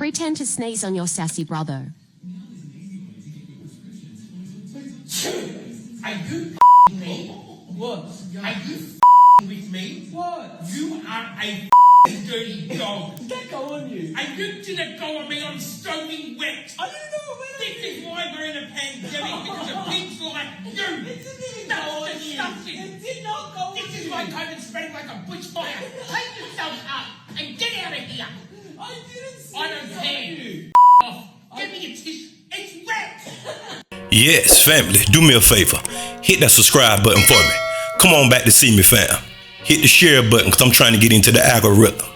pretend to sneeze on your sassy brother. Are you me? What? Are you with me? What? You are a dirty dog. Did that go on you? And you didn't go on me. I'm soaking wet. I didn't know it. This is why we're in a pandemic because of pigs like you. It didn't go on you. It did not go on you. This is why COVID spread like a bushfire. Take yourself up and get out of here. I didn't see I don't care. Off. Give me your tissue. It's wet. Yes, family, do me a favor. Hit that subscribe button for me. Come on back to see me, fam. Hit the share button because I'm trying to get into the algorithm.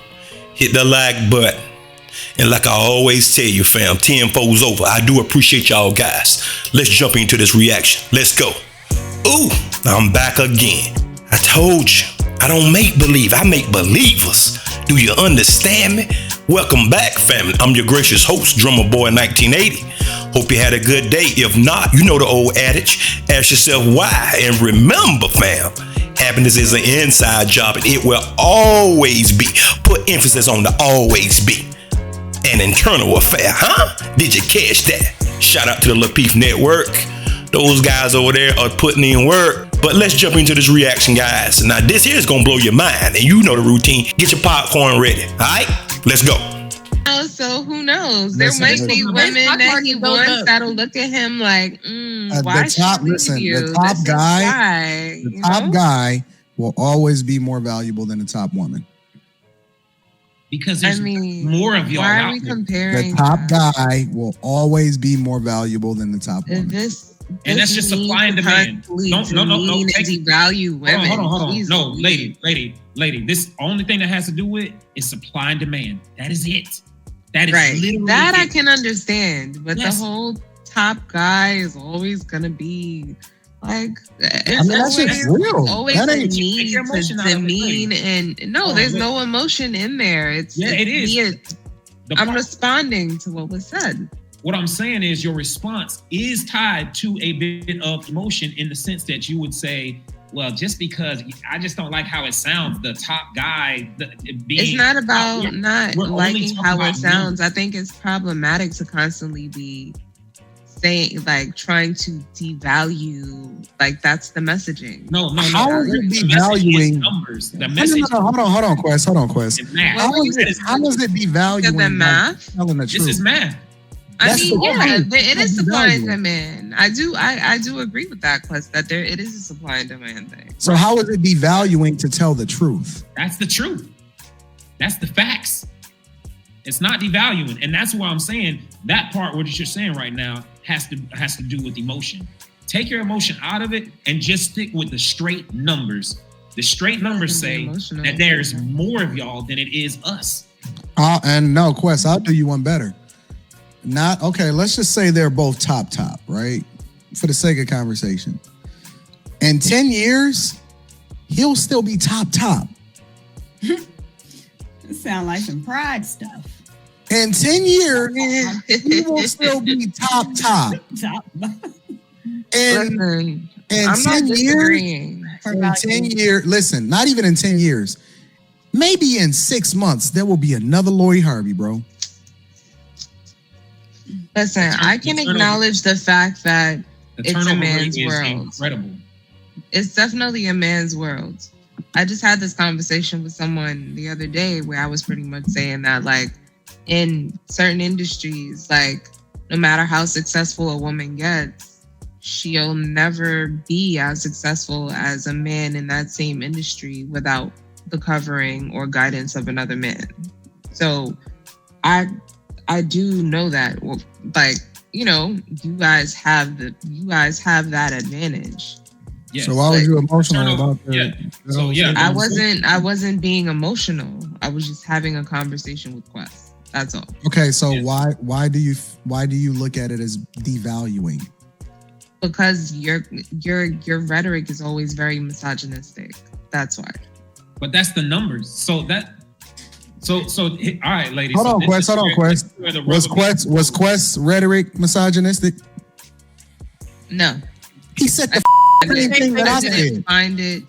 Hit the like button. And like I always tell you, fam, 10 foes over. I do appreciate y'all guys. Let's jump into this reaction. Let's go. Ooh, I'm back again. I told you, I don't make believe, I make believers. Do you understand me? Welcome back, family. I'm your gracious host, Drummer Boy 1980. Hope you had a good day. If not, you know the old adage. Ask yourself why. And remember, fam, happiness is an inside job and it will always be. Put emphasis on the always be. An internal affair, huh? Did you catch that? Shout out to the Lapeef Network. Those guys over there are putting in work. But let's jump into this reaction, guys. Now, this here is going to blow your mind. And you know the routine. Get your popcorn ready. All right? Let's go. So who knows? There might be women that he wants that'll look at him like, why the top, listen, the top guy, the top guy will always be more valuable than the top woman. Because there's more of y'all why out are we there. comparing? The top guy will always be more valuable than the top woman. And that's just supply and demand. No. Devalue women. Hold on. No, lady. This only thing that has to do with is supply and demand. That is it. That is literally that it. I can understand, but the whole top guy is always gonna be like. That's just real. Always a need to demean and there's no emotion in there. It is. I'm responding to what was said. What I'm saying is your response is tied to a bit of emotion in the sense that you would say, well, just because I just don't like how it sounds, the top guy it's not about not liking how it sounds. I think it's problematic to constantly be saying, like, trying to devalue, like, that's the messaging. No. How is it devaluing numbers? The message. Hold on, Quest. How is it devaluing the math? Telling the truth? This is math. It is supply and demand. I do agree with that, Quest, that it is a supply and demand thing. So how is it devaluing to tell the truth? That's the truth. That's the facts. It's not devaluing, and that's why I'm saying that part. What you're saying right now has to do with emotion. Take your emotion out of it and just stick with the straight numbers. The straight numbers say that there's more of y'all than it is us. And no, Quest, I'll do you one better. Let's just say they're both top, right? For the sake of conversation. In 10 years, he'll still be top. It sound like some pride stuff. In 10 years, he will still be top. In 10 years, listen, not even in 10 years, maybe in 6 months, there will be another Lori Harvey, bro. Listen, I can acknowledge the fact that it's a man's world. Incredible. It's definitely a man's world. I just had this conversation with someone the other day where I was pretty much saying that, like, in certain industries, like, no matter how successful a woman gets, she'll never be as successful as a man in that same industry without the covering or guidance of another man. So I do know that, like, you guys have that advantage. Yes. So why was you emotional about that? I wasn't being emotional. I was just having a conversation with Quest. That's all. Okay, so why do you look at it as devaluing? Because your rhetoric is always very misogynistic. That's why. But that's the numbers. So all right, ladies. Hold on, Quest. Was Quest's rhetoric misogynistic? No. He said the same thing that I said.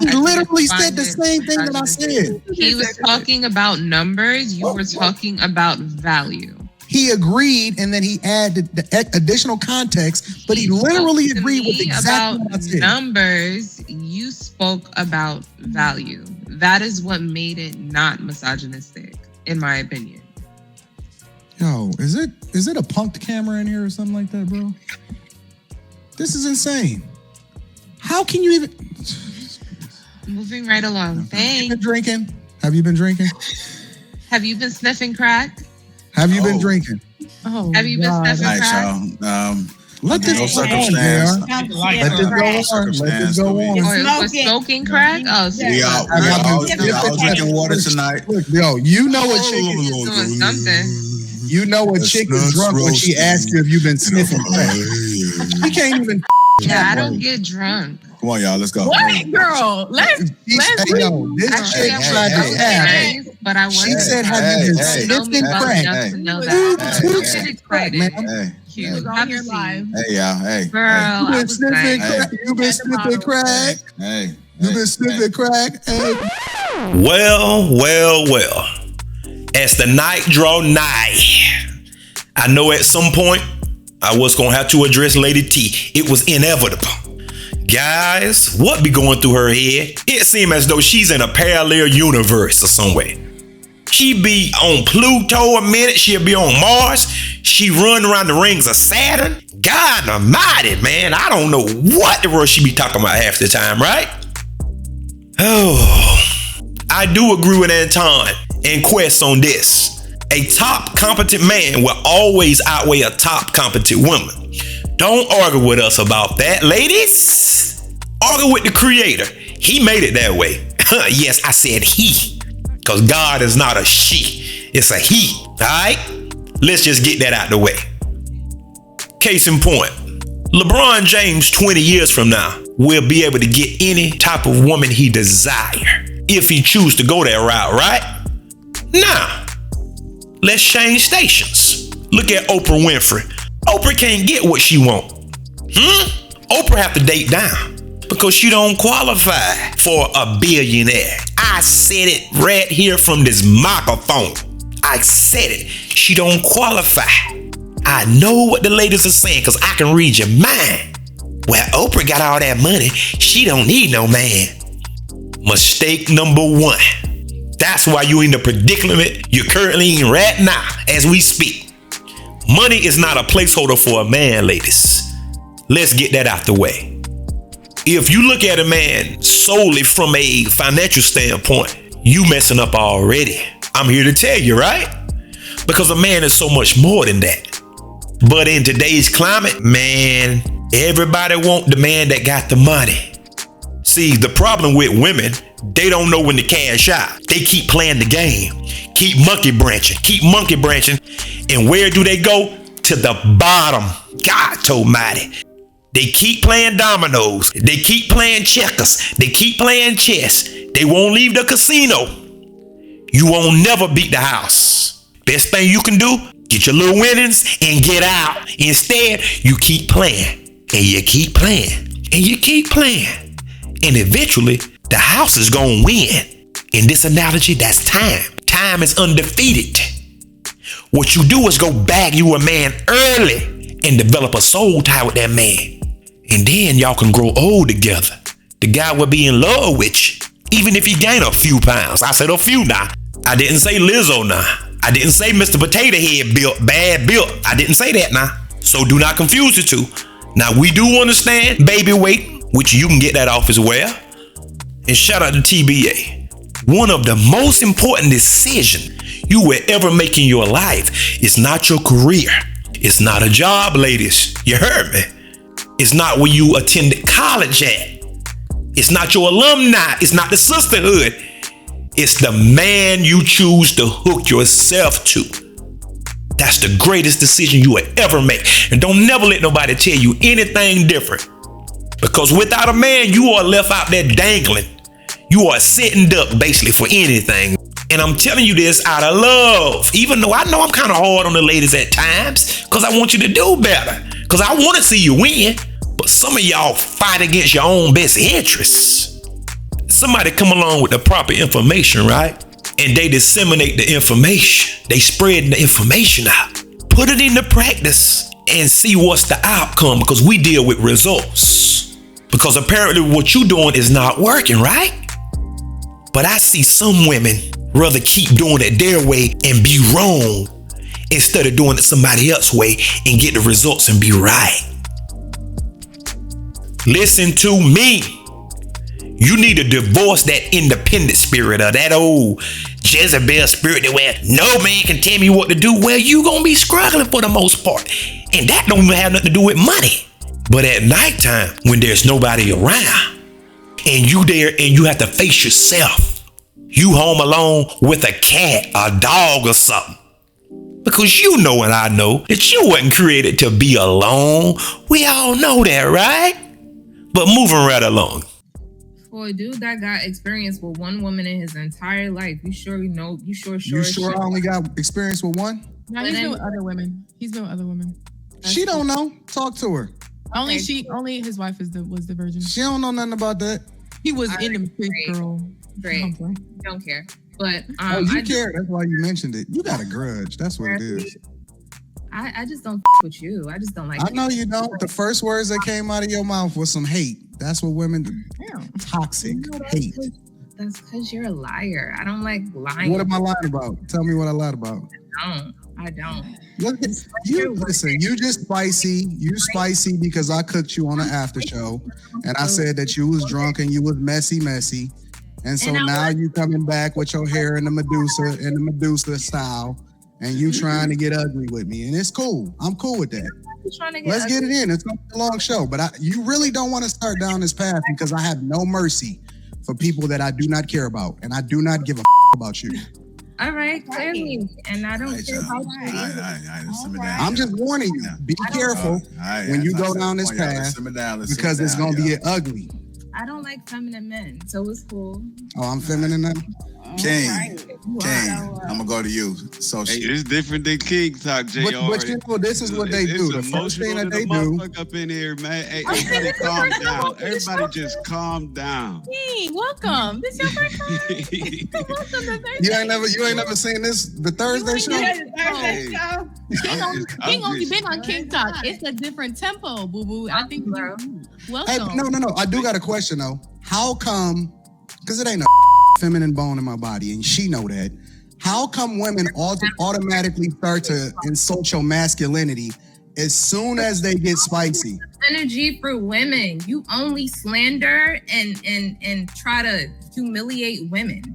He literally said the same thing that I said. He was talking about numbers. You were talking about value. he agreed, and then he added the additional context, but he literally agreed with exactly what I said. Numbers, you spoke about value. That is what made it not misogynistic, in my opinion. Yo, is it a punked camera in here or something like that, bro? This is insane. How can you even... Moving right along. Thanks. Have you been drinking? Have you been sniffing crack? Have you been drinking? Oh, Have you been sniffing crack? Y'all. Let this No go on, circumstance. JR. Let this go on. Or was smoking crack? Oh, so We all drinking water tonight. Look, yo, you know a chick he's doing something. You know a chick is drunk when she asks you if you've been sniffing crack. She can't even. Yeah, I don't get drunk. Come on, y'all. Let's go. What, girl? Let's Hey, yo, this Actually, chick I tried was to ask. nice, but I wasn't. She said, "Have you been sniffing crack?" Enough to know Hey, that. hey, You hey, get excited. Hey, Cute. was on Have here a seat. live. hey, y'all. Hey, Girl, You I been was sniffing nice. crack? You been sniffing crack? hey. You been sniffing crack? Hey. Well. As the night draw nigh, I know at some point I was gonna have to address Lady T. It was inevitable. Guys, what be going through her head? It seems as though she's in a parallel universe or somewhere. She be on Pluto a minute, she'll be on Mars, she run around the rings of Saturn. God almighty, man, I don't know what the world she be talking about half the time, right? Oh, I do agree with Anton and Quest on this. A top competent man will always outweigh a top competent woman. Don't argue with us about that, ladies. Argue with the creator. He made it that way. Yes, I said he. Because God is not a she. It's a he. All right? Let's just get that out the way. Case in point. LeBron James 20 years from now will be able to get any type of woman he desire. If he choose to go that route, right? Now, let's change stations. Look at Oprah Winfrey. Oprah can't get what she want. Oprah have to date down because she don't qualify for a billionaire. I said it right here from this microphone. I said it. She don't qualify. I know what the ladies are saying because I can read your mind. Well, Oprah got all that money. She don't need no man. Mistake number one. That's why you in the predicament you're currently in right now as we speak. Money is not a placeholder for a man, ladies. Let's get that out the way. If you look at a man solely from a financial standpoint, you messing up already. I'm here to tell you, right? Because a man is so much more than that. But in today's climate, man, everybody want the man that got the money. See, the problem with women, they don't know when to cash out. They keep playing the game. Keep monkey branching. And where do they go? To the bottom. God almighty. They keep playing dominoes. They keep playing checkers. They keep playing chess. They won't leave the casino. You won't never beat the house. Best thing you can do, get your little winnings and get out. Instead, you keep playing. And you keep playing. And you keep playing. And eventually, the house is gonna win. In this analogy, that's time. Time is undefeated. What you do is go bag you a man early and develop a soul tie with that man. And then y'all can grow old together. The guy will be in love with you, even if he gain a few pounds. I said a few now. I didn't say Lizzo now. I didn't say Mr. Potato Head built, bad built. I didn't say that now. So do not confuse the two. Now we do understand baby weight, which you can get that off as well. And shout out to TBA. One of the most important decisions you will ever make in your life is not your career. It's not a job, ladies. You heard me. It's not where you attended college at. It's not your alumni. It's not the sisterhood. It's the man you choose to hook yourself to. That's the greatest decision you will ever make. And don't never let nobody tell you anything different. Because without a man, you are left out there dangling. You are sitting duck basically for anything. And I'm telling you this out of love. Even though I know I'm kind of hard on the ladies at times. Because I want you to do better. Because I want to see you win. But some of y'all fight against your own best interests. Somebody come along with the proper information, right? And they disseminate the information. They spread the information out. put it into practice and see what's the outcome, because we deal with results. Because apparently what you're doing is not working, right? But I see some women rather keep doing it their way and be wrong instead of doing it somebody else's way and get the results and be right. Listen to me. You need to divorce that independent spirit or that old Jezebel spirit that where no man can tell me what to do. Well, you gonna be struggling for the most part. And that don't even have nothing to do with money. But at nighttime, when there's nobody around, and you there and you have to face yourself, you home alone with a cat, a dog or something. Because you know and I know that you wasn't created to be alone. We all know that, right? But moving right along. For a dude that got experience with one woman in his entire life, you sure I only got experience with one? No, he's been with other women. She don't know. Talk to her. Only his wife was the virgin. She don't know nothing about that. He was in the big girl. Great. Don't care. But you care. That's why you mentioned it. You got a grudge. That's what it is. I just don't with you. I just don't like I know you don't. The first words that came out of your mouth was some hate. That's what women do. Damn. Toxic hate. That's because you're a liar. I don't like lying. What am I lying about? Tell me what I lied about. I don't. Look, listen, you just spicy. You spicy because I cooked you on an after show and I said that you was drunk and you was messy. And so now you coming back with your hair in the Medusa style and you trying to get ugly with me. And it's cool. I'm cool with that. Let's get it in. It's gonna be a long show, but you really don't want to start down this path because I have no mercy for people that I do not care about, and I do not give a about you. All right, clearly, and I don't care about you. I'm just warning you. Be careful when you go down this path because it's gonna be ugly. I don't like feminine men, so it's cool. Oh, I'm feminine now? King, I'm gonna go to you. So it's different than King talk, JR. But you know, this is what they do. The first thing that they do. Up in here, man. Hey, everybody calm down. Everybody just calm down. Hey, welcome. This your first time? Welcome to Thursday. You ain't never seen this, the Thursday show? King only been on King Talk. It's a different tempo, boo boo. I think welcome. Hey, no. I do got a question though. How come? Because it ain't no feminine bone in my body, and she know that. How come women automatically start to insult your masculinity as soon as they get spicy? Energy for women. You only slander and try to humiliate women.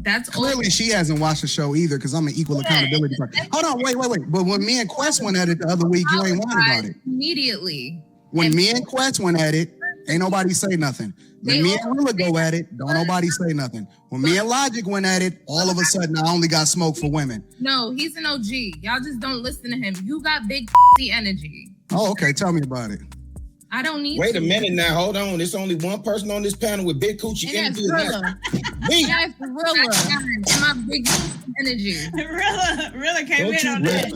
That's clearly she hasn't watched the show either because I'm an equal accountability partner. Hold on, wait. But when me and Quest went at it the other week, you ain't whining about it. Immediately. When me and Quest went at it, ain't nobody say nothing. When me and Willa go at it, don't nobody say nothing. When me and Logic went at it, all of a sudden I only got smoke for women. No, he's an OG. Y'all just don't listen to him. You got big energy. Oh, okay. Tell me about it. I don't need Wait a minute now. Hold on. There's only one person on this panel with big coochie energy. Me. That's Rilla. My big energy. Rilla came in on that.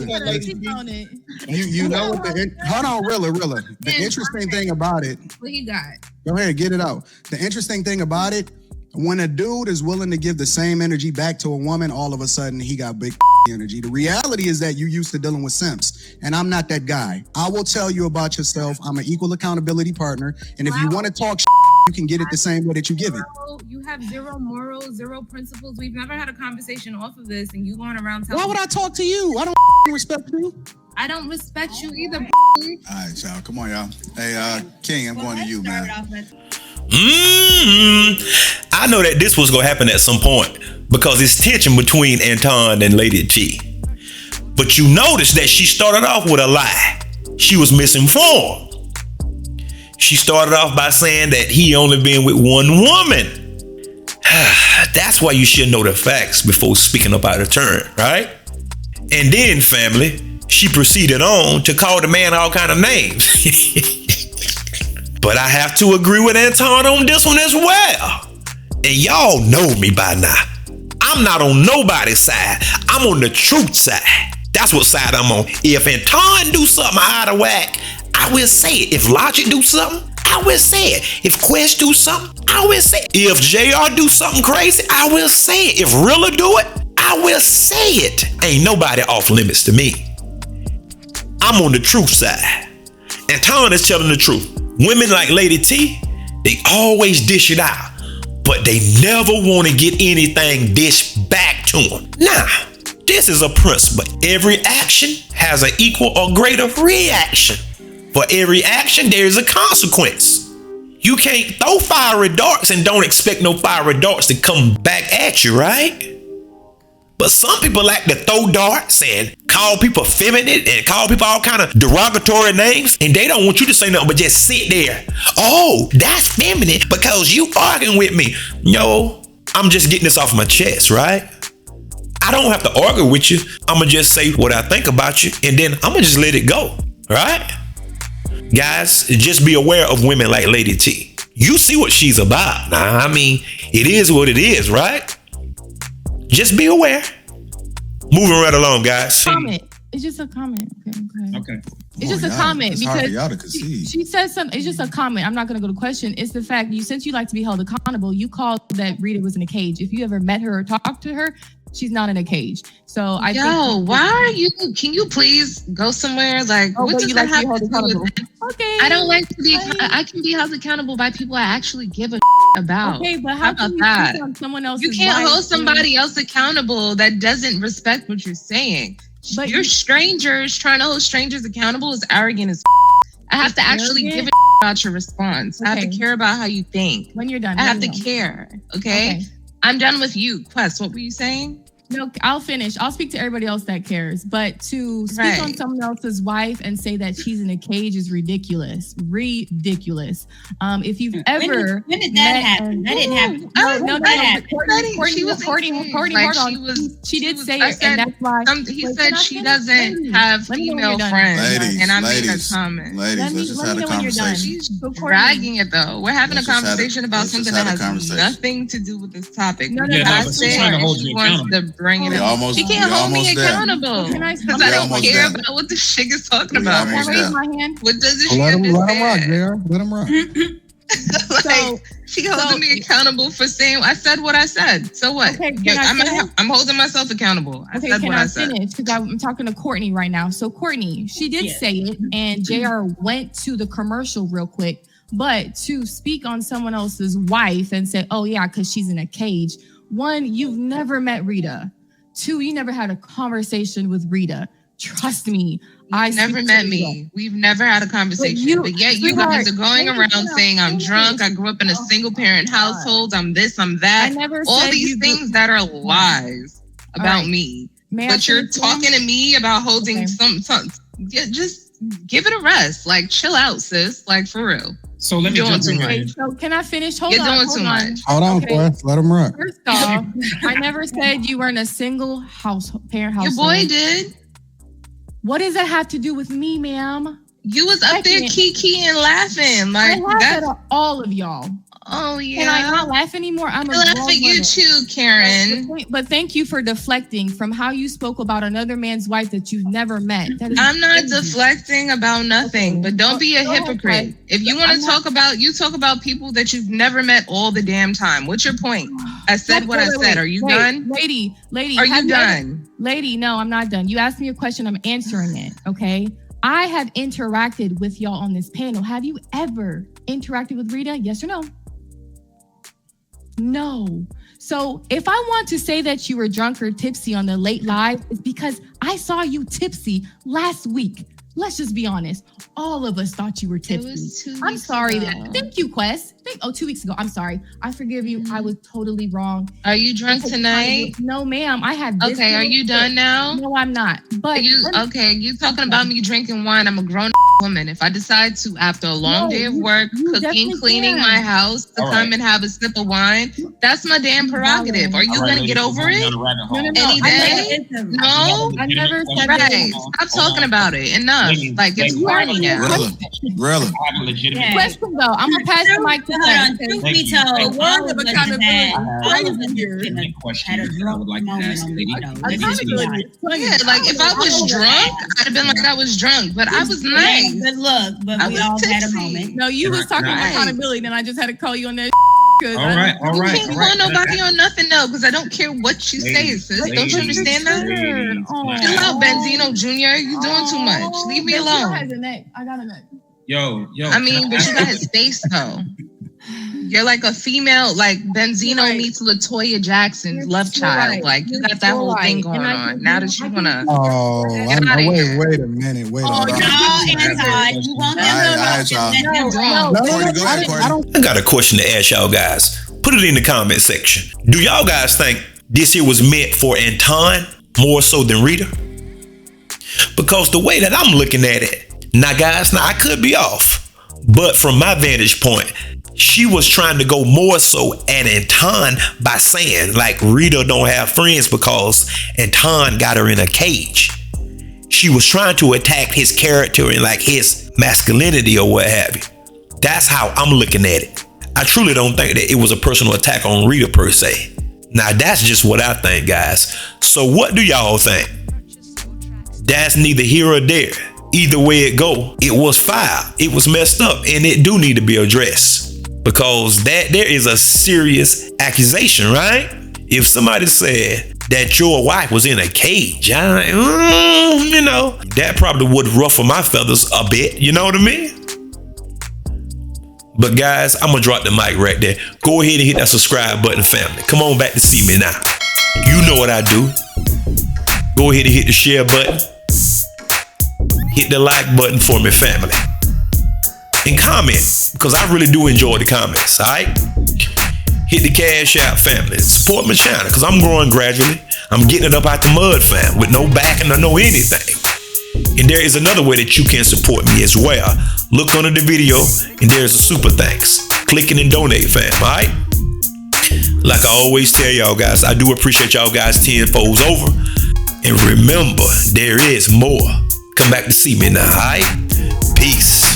You know what? Hold on, Rilla. The interesting thing about it. What you got? Go ahead, get it out. The interesting thing about it, when a dude is willing to give the same energy back to a woman, all of a sudden he got big energy. The reality is that you used to dealing with simps, and I'm not that guy. I will tell you about yourself. I'm an equal accountability partner, and if you want to talk you can get it the same way that you give it. You have zero morals, zero principles. We've never had a conversation off of this, and you going around telling Why would I talk to you? I don't respect you. I don't respect you either. All right, y'all. Come on, y'all. Hey, King, I'm going to you, man. I know that this was gonna happen at some point because it's tension between Anton and Lady T. But you notice that she started off with a lie. She was misinformed. She started off by saying that he only been with one woman. That's why you should know the facts before speaking up out of turn, right? And then, family, she proceeded on to call the man all kind of names. But I have to agree with Anton on this one as well. And y'all know me by now. I'm not on nobody's side. I'm on the truth side. That's what side I'm on. If Anton do something out of whack, I will say it. If Logic do something, I will say it. If Quest do something, I will say it. If JR do something crazy, I will say it. If Rilla do it, I will say it. Ain't nobody off limits to me. I'm on the truth side. Anton is telling the truth. Women like Lady T, they always dish it out, but they never want to get anything dished back to them. Now, this is a principle. Every action has an equal or greater reaction. For every action, there is a consequence. You can't throw fiery darts and don't expect no fiery darts to come back at you, right? But some people like to throw darts and call people feminine and call people all kind of derogatory names, and they don't want you to say nothing but just sit there. Oh, that's feminine because you arguing with me. No, I'm just getting this off my chest, right? I don't have to argue with you. I'm going to just say what I think about you, and then I'm going to just let it go, right? Guys, just be aware of women like Lady T. You see what she's about. Now, I mean, it is what it is, right? Just be aware. Moving right along, guys. Comment. It's just a comment. Okay. It's just a comment because she says something. It's just a comment. I'm not going to go to question. It's the fact since you like to be held accountable, you called that Rita was in a cage. If you ever met her or talked to her, she's not in a cage. So I think. Why are you? Can you please go somewhere? Like, what does that have to do with? Okay. I don't like to be. I can be held accountable by people I actually give a about. Okay, but how about can that? you on someone else's You can't life hold somebody else accountable that doesn't respect what you're saying. But you're strangers trying to hold strangers accountable is arrogant as. I have to actually give a about your response. I have to care about how you think. When you're done, I have to care. Okay? I'm done with you. Quest, what were you saying? No, I'll finish. I'll speak to everybody else that cares. But to speak on someone else's wife and say that she's in a cage is ridiculous. Ridiculous. If you've ever when did that happen? That didn't happen. No. Courtney, she did say it, and that's why he said she doesn't have female friends. And I made a comment. Ladies, let's just have a conversation. She's dragging it though. We're having a conversation about something that has nothing to do with this topic. I said she wants to bring it up. She can't hold me accountable because I don't care about what the shit is talking about. Can I raise my hand? What does the Let shit him rock, JR. Let him rock. She holding me accountable for saying I said what I said. So what? Okay, I'm holding myself accountable. I said what I said. Finish? Because I'm talking to Courtney right now. So Courtney, she did say it, and JR went to the commercial real quick. But to speak on someone else's wife and say, "Oh yeah, because she's in a cage." One, you've never met Rita. Two, you never had a conversation with Rita. Trust me. I've never met me. We've never had a conversation. But yet you guys are going around saying I'm drunk. I grew up in a single parent household. I'm this, I'm that. All these things that are lies about me. But you're talking to me about holding some just give it a rest. Like chill out, sis. Like for real. So let me jump in. So can I finish? You're doing too much. Hold on, Quest. Let him rock. First off, I never said you were in a single parent household. Your boy did. What does that have to do with me, ma'am? You was up there kiki and laughing. Like I laugh at all of y'all. Oh yeah. Can I not laugh anymore? I laugh at you too, Karen. But thank you for deflecting from how you spoke about another man's wife that you've never met. I'm not deflecting about nothing, but don't be a hypocrite. If you want to talk about people that you've never met all the damn time. What's your point? I said what I said. Are you done? Lady. Are you done? Lady, no, I'm not done. You asked me a question, I'm answering it, okay? I have interacted with y'all on this panel. Have you ever interacted with Rita? Yes or no? No. So if I want to say that you were drunk or tipsy on the late live, it's because I saw you tipsy last week. Let's just be honest. All of us thought you were tipsy. I'm sorry. Thank you, Quest. 2 weeks ago. I'm sorry. I forgive you. I was totally wrong. Are you drunk tonight? No, ma'am. I had this. Okay, are you done now? No, I'm not. But you talking about me drinking wine. I'm a grown woman. If I decide to, after a long day of work, cooking, cleaning my house, to come and have a sip of wine, that's my damn prerogative. Are you gonna get over it? Any day? No? I never said that. Stop talking about it. Enough. Like it's corny now. Really? Question though. I'm gonna pass the mic to her. Truth be told, all of us had a drunk moment. Yeah, like if I was drunk, I'd have been like I was drunk, but I was nice. Good look, but we all had a moment. No, you was talking about accountability, then I just had to call you on that. 'Cause All right, all You right, can't all call right. nobody on nothing though, because I don't care what she says, sis. Don't you understand that? Chill out, Benzino Jr. You doing too much. Leave me alone. Has a neck. I got a neck. Yo. I mean, but you got his face though. You're like a female, like Benzino meets Latoya Jackson's love child. right. Like you got that whole thing going on. Now that you wanna Oh, Get outta here. wait a minute. Wait a Oh, minute. no, Anton. You won't All right, y'all. Courtney, go ahead, Courtney. I got a question to ask y'all guys. Put it in the comment section. Do y'all guys think this here was meant for Anton more so than Rita? Because the way that I'm looking at it, now guys, I could be off, but from my vantage point, she was trying to go more so at Anton by saying like Rita don't have friends because Anton got her in a cage. She was trying to attack his character and like his masculinity or what have you. That's how I'm looking at it. I truly don't think that it was a personal attack on Rita per se. Now that's just what I think, guys. So what do y'all think? That's neither here or there. Either way it go, it was foul, it was messed up, and it do need to be addressed. Because there is a serious accusation, right? If somebody said that your wife was in a cage, that probably would ruffle my feathers a bit, you know what I mean? But guys, I'm gonna drop the mic right there. Go ahead and hit that subscribe button, family. Come on back to see me now. You know what I do. Go ahead and hit the share button. Hit the like button for me, family. And comment, because I really do enjoy the comments, all right? Hit the cash out, family. Support my channel, because I'm growing gradually. I'm getting it up out the mud, fam, with no backing or no anything. And there is another way that you can support me as well. Look under the video, and there's a super thanks. Click it and donate, fam, all right? Like I always tell y'all guys, I do appreciate y'all guys 10-folds over. And remember, there is more. Come back to see me now, all right? Peace.